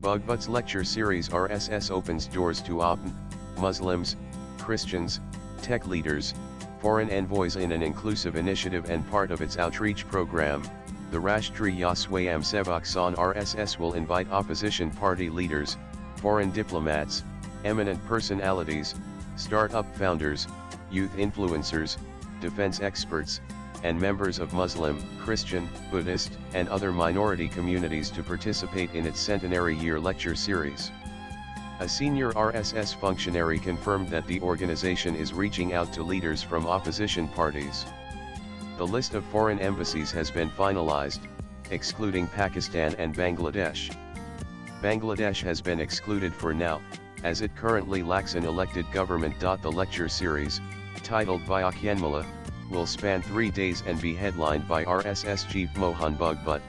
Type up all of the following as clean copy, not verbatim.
Bhagwats lecture series RSS opens doors to ToOppn, Muslims, Christians, tech leaders, foreign envoys in an inclusive initiative and part of its outreach program. The Rashtriya Swayamsevak Sangh RSS will invite opposition party leaders, foreign diplomats, eminent personalities, startup founders, youth influencers, defense experts, and members of Muslim, Christian, Buddhist, and other minority communities to participate in its centenary year lecture series. A senior RSS functionary confirmed that the organization is reaching out to leaders from opposition parties. The list of foreign embassies has been finalized, excluding Pakistan and Bangladesh. Bangladesh has been excluded for now, as it currently lacks an elected government. The lecture series, titled Vyakyanmala, will span 3 days and be headlined by RSS chief Mohan Bhagwat.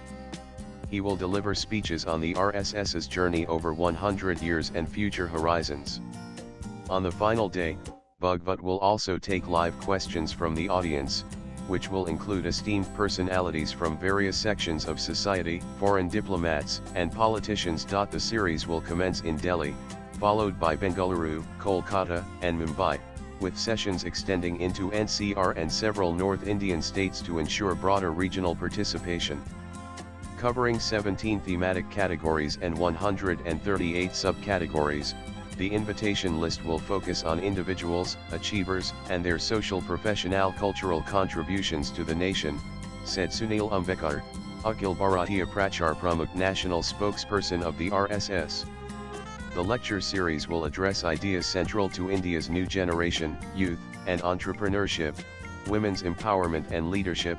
He will deliver speeches on the RSS's journey over 100 years and future horizons. On the final day, Bhagwat will also take live questions from the audience, which will include esteemed personalities from various sections of society, foreign diplomats, and politicians. The series will commence in Delhi, followed by Bengaluru, Kolkata, and Mumbai, with sessions extending into NCR and several North Indian states to ensure broader regional participation. Covering 17 thematic categories and 138 subcategories, the invitation list will focus on individuals, achievers, and their social professional cultural contributions to the nation, said Sunil Ambekar, Akhil Bharatiya Prachar Pramukh national spokesperson of the RSS. The lecture series will address ideas central to India's new generation, youth, and entrepreneurship, women's empowerment and leadership,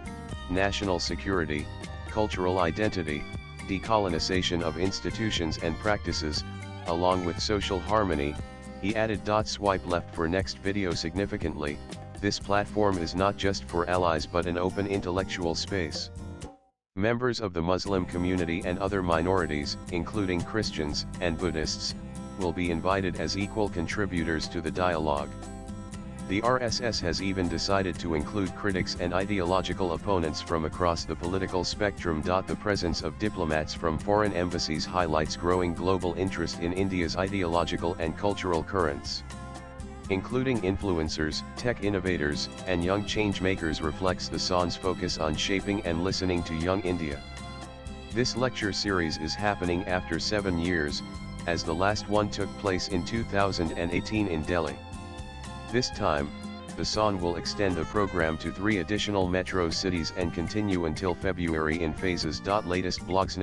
national security, cultural identity, decolonization of institutions and practices, along with social harmony, he added. Swipe left for next video. Significantly, this platform is not just for allies but an open intellectual space. Members of the Muslim community and other minorities, including Christians and Buddhists, will be invited as equal contributors to the dialogue. The RSS has even decided to include critics and ideological opponents from across the political spectrum. The presence of diplomats from foreign embassies highlights growing global interest in India's ideological and cultural currents. Including influencers, tech innovators, and young changemakers reflects the Sangh's focus on shaping and listening to young India. This lecture series is happening after 7 years, as the last one took place in 2018 in Delhi. This time, the Sangh will extend the program to 3 additional metro cities and continue until February in phases. Latest blogs.